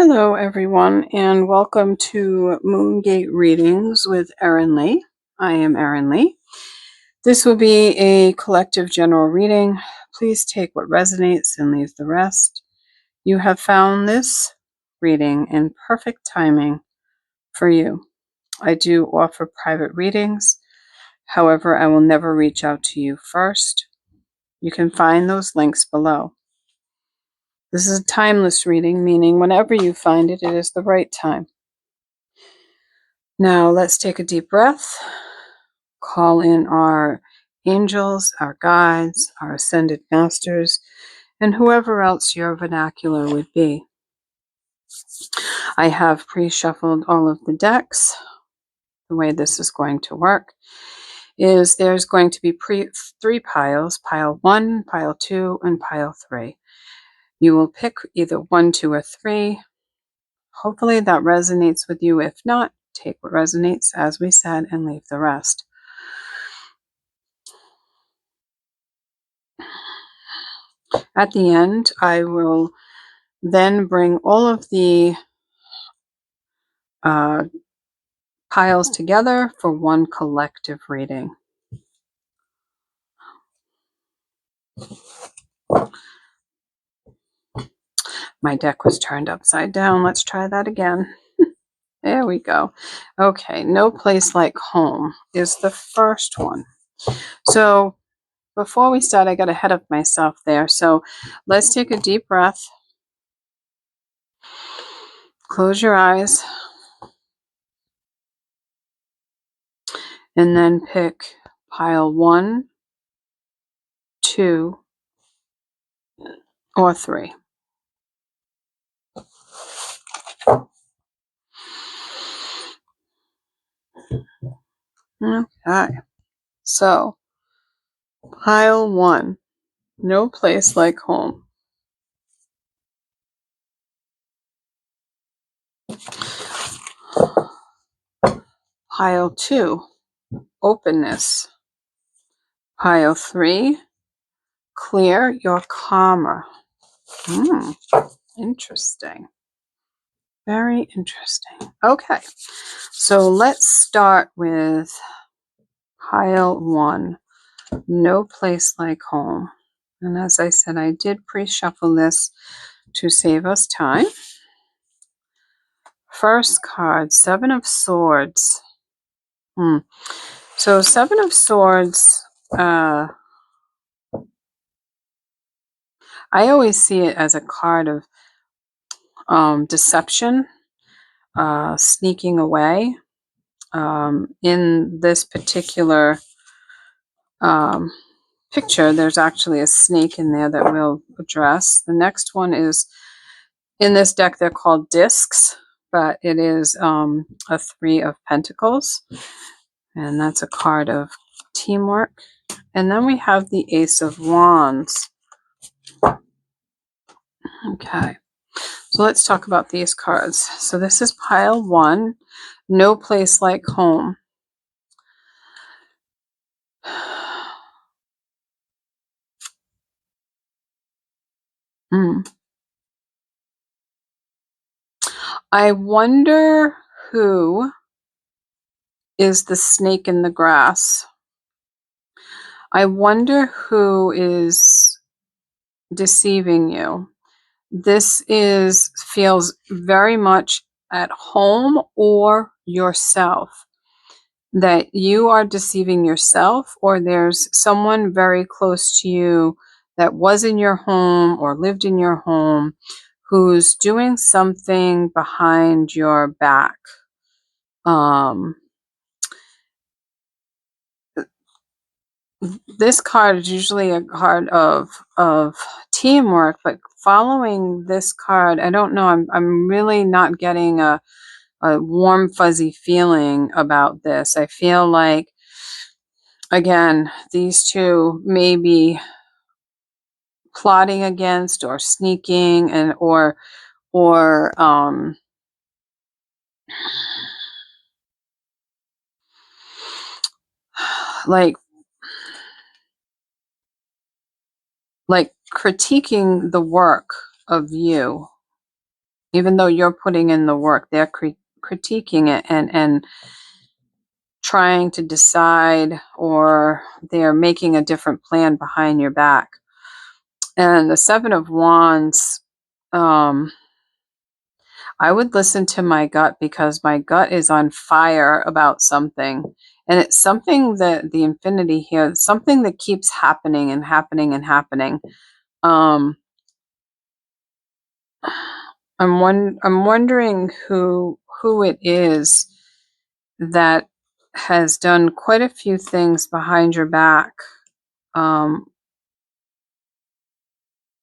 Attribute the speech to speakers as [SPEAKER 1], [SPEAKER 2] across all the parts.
[SPEAKER 1] Hello, everyone, and welcome to Moongate Readings with Erin-Lee. I am Erin-Lee. This will be a collective general reading. Please take what resonates and leave the rest. You have found this reading in perfect timing for you. I do offer private readings. However, I will never reach out to you first. You can find those links below. This is a timeless reading, meaning whenever you find it, it is the right time. Now let's take a deep breath, call in our angels, our guides, our ascended masters, and whoever else your vernacular would be. I have pre-shuffled all of the decks. The way this is going to work is there's going to be three piles, pile 1, pile 2, and pile 3. You will pick either 1, 2, or 3. Hopefully that resonates with you. If not, take what resonates, as we said, and leave the rest. At the end, I will then bring all of the piles together for one collective reading. My deck was turned upside down. Let's try that again. There we go. Okay, No Place Like Home is the first one. So before we start, I got ahead of myself there. So let's take a deep breath. Close your eyes. And then pick pile 1, 2, or 3. Okay. So pile 1, No Place Like Home. Pile 2, Openness. Pile 3, Clear Your Karma. Interesting. Very interesting. Okay, so let's start with pile 1, No Place Like Home. And as I said, I did pre-shuffle this to save us time. First card, 7 of Swords. So 7 of Swords, I always see it as a card of deception, sneaking away. In this particular picture, there's actually a snake in there that we'll address. The next one is, in this deck, they're called discs, but it is a 3 of Pentacles, and that's a card of teamwork. And then we have the Ace of Wands. Okay, so let's talk about these cards. So this is pile 1, No Place Like Home. I wonder who is the snake in the grass. I wonder who is deceiving you. This feels very much at home or yourself. That you are deceiving yourself, or there's someone very close to you that was in your home or lived in your home who's doing something behind your back. This card is usually a card of teamwork, but following this card, I don't know, I'm really not getting a warm fuzzy feeling about this. I feel like, again, these two may be plotting against or sneaking and or like critiquing the work of you. Even though you're putting in the work, they're critiquing it and trying to decide, or they're making a different plan behind your back. And the Seven of Wands, um, I would listen to my gut, because my gut is on fire about something. And it's something that the infinity here, something that keeps happening and happening and happening. Um, I'm wondering who it is that has done quite a few things behind your back. Um,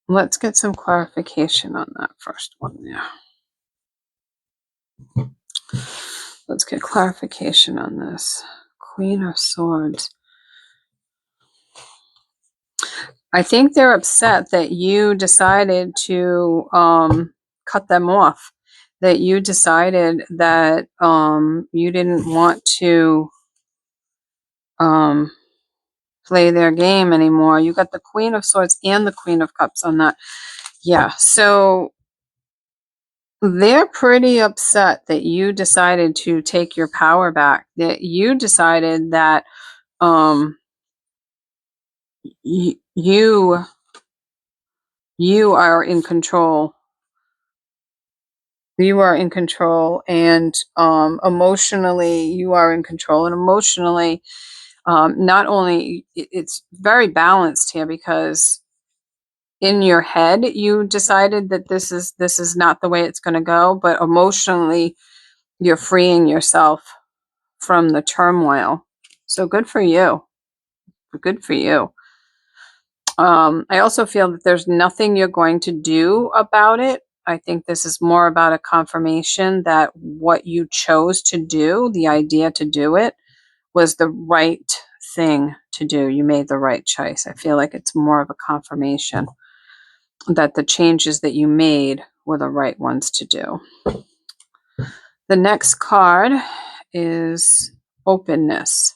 [SPEAKER 1] let's get some clarification on that first one there. Let's get clarification on this. Queen of Swords. I think they're upset that you decided to cut them off. That you decided that you didn't want to play their game anymore. You got the Queen of Swords and the Queen of Cups on that. Yeah, so they're pretty upset that you decided to take your power back. That you decided that you are in control. You are in control, and emotionally you are in control. And emotionally, not only it's very balanced here, because in your head you decided that this is not the way it's going to go, but emotionally you're freeing yourself from the turmoil. So good for you. Good for you. I also feel that there's nothing you're going to do about it. I think this is more about a confirmation that what you chose to do, the idea to do it, was the right thing to do. You made the right choice. I feel like it's more of a confirmation that the changes that you made were the right ones to do. The next card is openness.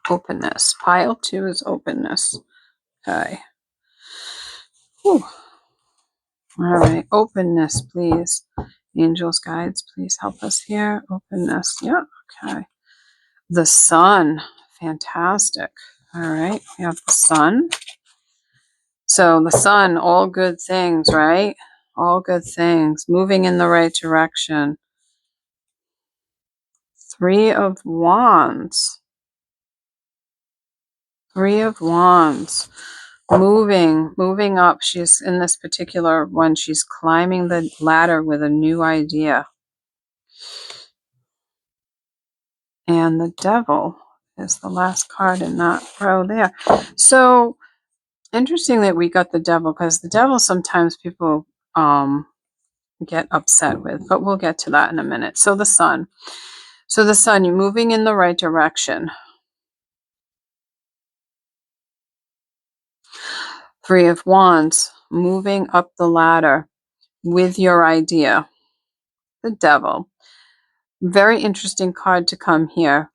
[SPEAKER 1] Openness. Pile 2 is openness. Okay. Whew. All right. Openness, please. Angels, guides, please help us here. Openness. Yeah. Okay. The sun. Fantastic. All right. We have the sun. So the sun, all good things, right? All good things. Moving in the right direction. 3 of Wands. 3 of Wands. Moving up. She's in this particular one. She's climbing the ladder with a new idea. And the Devil is the last card in that row there. So interesting that we got the Devil, because the Devil sometimes people get upset with, but we'll get to that in a minute. So the sun. So the sun, you're moving in the right direction. 3 of Wands, moving up the ladder with your idea. The Devil. Very interesting card to come here.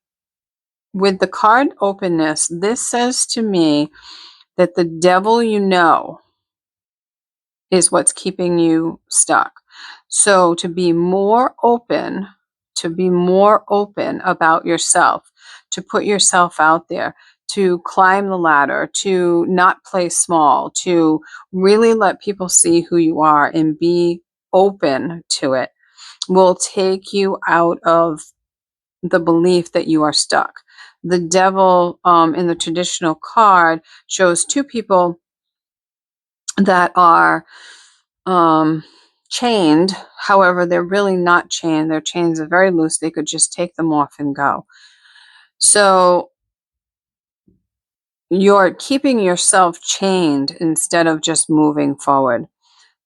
[SPEAKER 1] With the card openness, this says to me that the devil you know is what's keeping you stuck. So to be more open about yourself, to put yourself out there, to climb the ladder, to not play small, to really let people see who you are and be open to it, will take you out of the belief that you are stuck. The devil in the traditional card shows 2 people that are chained. However, they're really not chained. Their chains are very loose. They could just take them off and go. So you're keeping yourself chained instead of just moving forward.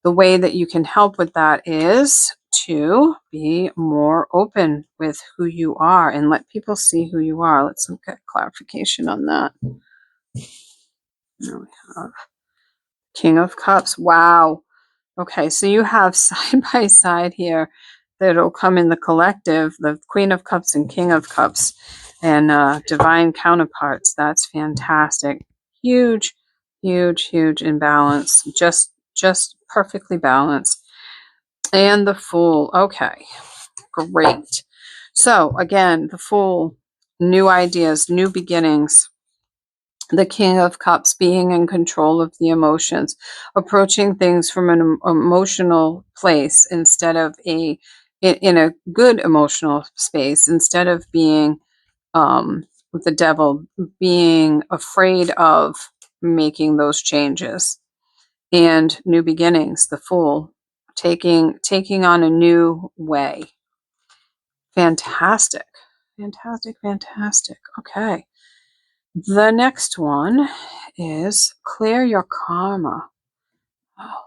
[SPEAKER 1] The way that you can help with that is to be more open with who you are and let people see who you are. Let's look at clarification on that. There we have King of Cups. Wow. Okay, so you have side by side here that'll come in the collective, the Queen of Cups and King of Cups, and divine counterparts. That's fantastic. Huge, huge, huge imbalance. Just perfectly balanced. And the Fool. Okay, great. So again, the Fool, new ideas, new beginnings. The King of Cups, being in control of the emotions, approaching things from an emotional place instead of in a good emotional space, instead of being with the devil, being afraid of making those changes. And new beginnings, the Fool, taking on a new way. Fantastic. Fantastic, fantastic. Okay. The next one is clear your karma. Oh,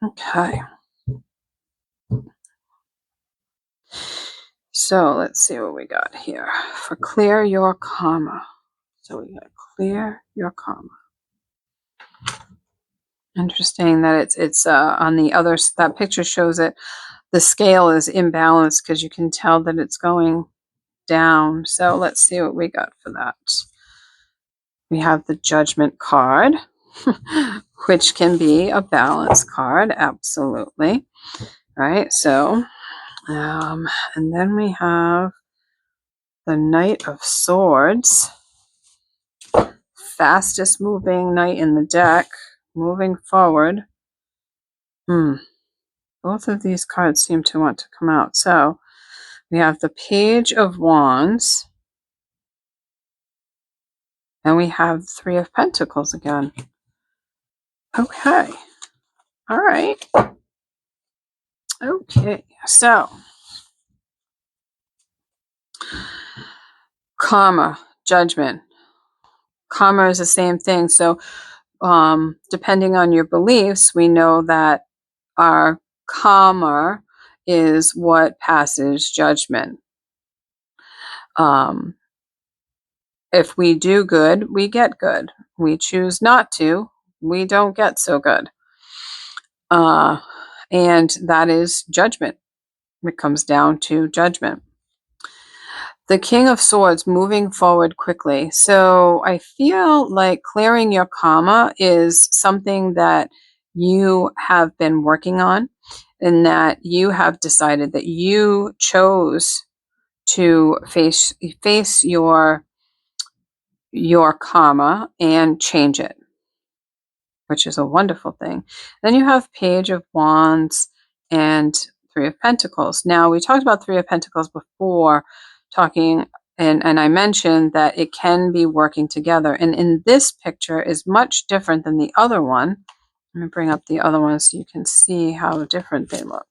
[SPEAKER 1] okay. So let's see what we got here for clear your karma. So we got clear your karma. Interesting that it's on the other, that picture shows it, the scale is imbalanced because you can tell that it's going down. So let's see what we got for that. We have the Judgment card, which can be a balance card, absolutely. Right, so, and then we have the Knight of Swords, fastest moving knight in the deck, moving forward. Both of these cards seem to want to come out. So we have the Page of Wands, and we have the Three of Pentacles again. Okay. All right. Okay. So karma, judgment. Karma is the same thing. So depending on your beliefs, we know that our karma is what passes judgment. If we do good, we get good. We choose not to, we don't get so good. And that is judgment. It comes down to judgment. The King of Swords, moving forward quickly. So I feel like clearing your karma is something that you have been working on, and that you have decided that you chose to face your karma and change it, which is a wonderful thing. Then you have Page of Wands and Three of Pentacles. Now, we talked about Three of Pentacles before, talking, and I mentioned that it can be working together. And in this picture is much different than the other one. Let me bring up the other one so you can see how different they look.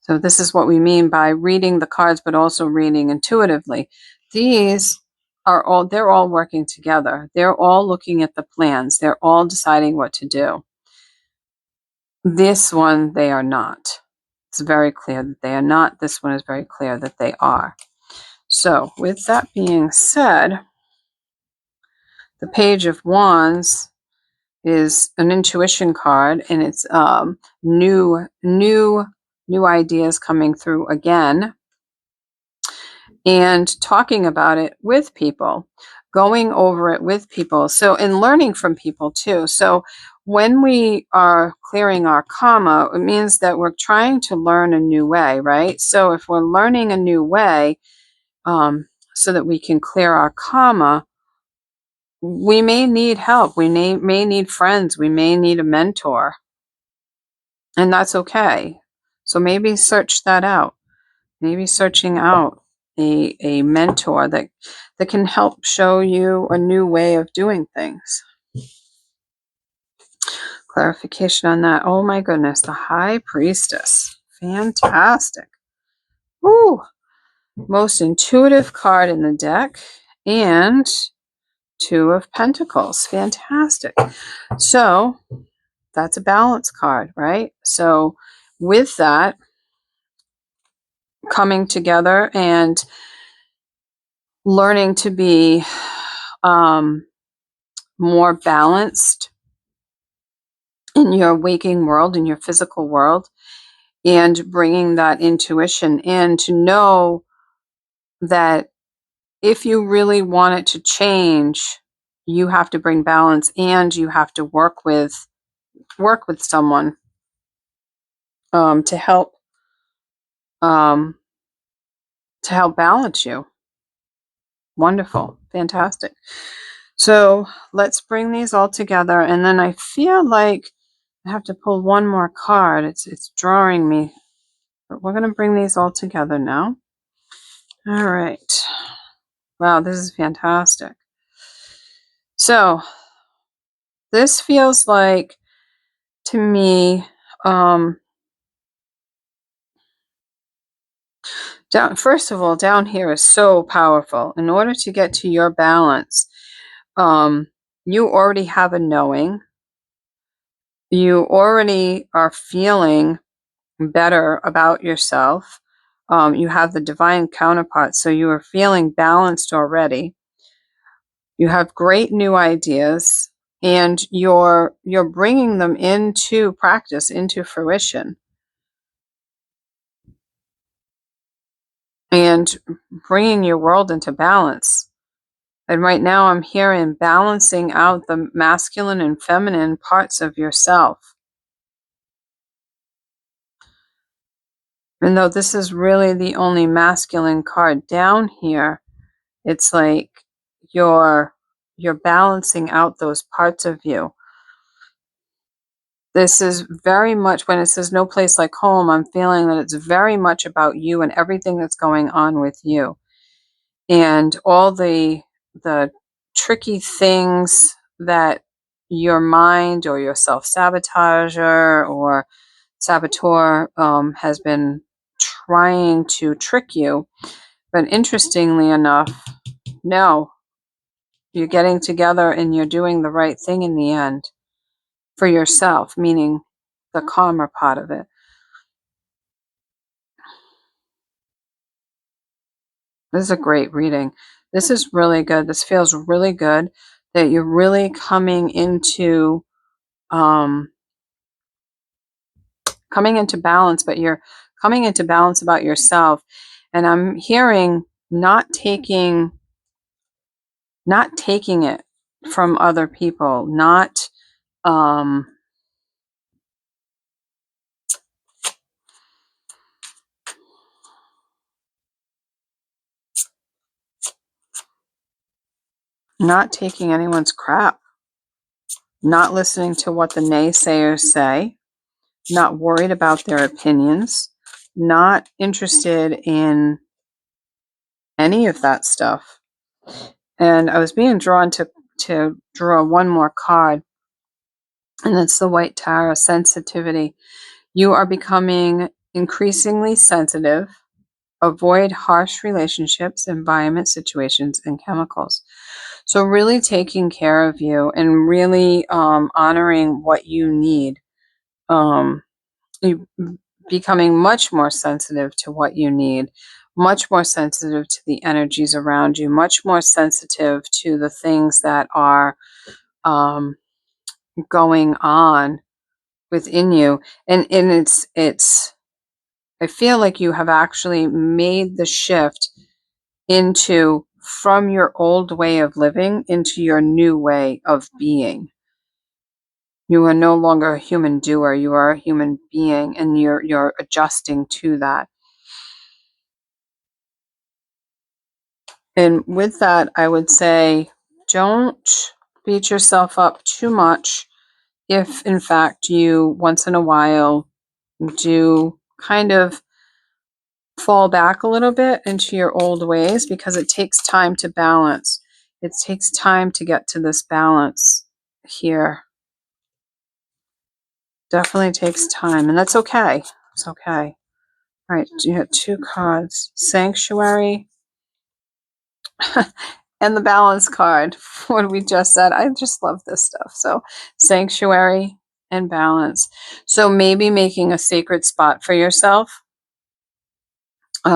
[SPEAKER 1] So this is what we mean by reading the cards, but also reading intuitively. These they're all working together. They're all looking at the plans. They're all deciding what to do. This one, they are not. It's very clear that they are not. This one is very clear that they are. So with that being said, the Page of Wands is an intuition card, and it's new ideas coming through again, and talking about it with people, going over it with people. So, and learning from people too. So when we are clearing our karma, it means that we're trying to learn a new way, right? So if we're learning a new way, so that we can clear our karma, we may need help. We may need friends. We may need a mentor. And that's okay. So maybe search that out. Maybe searching out a mentor that can help show you a new way of doing things. Clarification on that. Oh my goodness, the High Priestess. Fantastic. Woo! Most intuitive card in the deck, and Two of Pentacles. Fantastic. So that's a balance card, right? So with that coming together and learning to be more balanced in your waking world, in your physical world, and bringing that intuition in to know that if you really want it to change, you have to bring balance, and you have to work with someone to help um, balance you. Wonderful. Fantastic. So let's bring these all together. And then I feel like I have to pull one more card. It's drawing me. But we're going to bring these all together now. All right. Wow, this is fantastic. So this feels like, to me, first of all, down here is so powerful. In order to get to your balance, you already have a knowing. You already are feeling better about yourself. You have the divine counterpart, so you are feeling balanced already. You have great new ideas, and you're bringing them into practice, into fruition, and bringing your world into balance. And right now I'm hearing balancing out the masculine and feminine parts of yourself. And though this is really the only masculine card down here, it's like you're balancing out those parts of you. This is very much, when it says no place like home, I'm feeling that it's very much about you and everything that's going on with you. And all the tricky things that your mind or your self-sabotager or saboteur has been trying to trick you. But interestingly enough, no, you're getting together and you're doing the right thing in the end for yourself, meaning the calmer part of it. This is a great reading. This is really good. This feels really good that you're really coming into balance, but you're coming into balance about yourself. And I'm hearing not taking it from other people, not not taking anyone's crap, not listening to what the naysayers say, not worried about their opinions, not interested in any of that stuff. And I was being drawn to draw one more card, and that's the White Tower, sensitivity. You are becoming increasingly sensitive. Avoid harsh relationships, environment, situations, and chemicals. So really taking care of you and really honoring what you need. You becoming much more sensitive to what you need, much more sensitive to the energies around you, much more sensitive to the things that are going on within you. And it's I feel like you have actually made the shift into from your old way of living into your new way of being. You are no longer a human doer, you are a human being, and you're adjusting to that. And with that, I would say don't beat yourself up too much if in fact you once in a while do kind of fall back a little bit into your old ways, because it takes time to balance. It takes time to get to this balance here. Definitely takes time, and that's okay. It's okay. All right, you have two cards, Sanctuary and the Balance card. What we just said, I just love this stuff. So Sanctuary and Balance. So maybe making a sacred spot for yourself,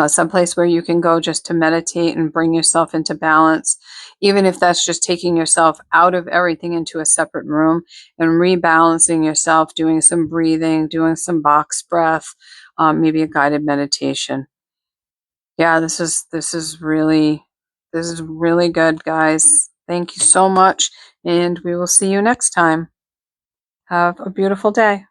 [SPEAKER 1] someplace where you can go just to meditate and bring yourself into balance, even if that's just taking yourself out of everything into a separate room and rebalancing yourself, doing some breathing, doing some box breath, maybe a guided meditation. Yeah, this is really good, guys. Thank you so much, and we will see you next time. Have a beautiful day.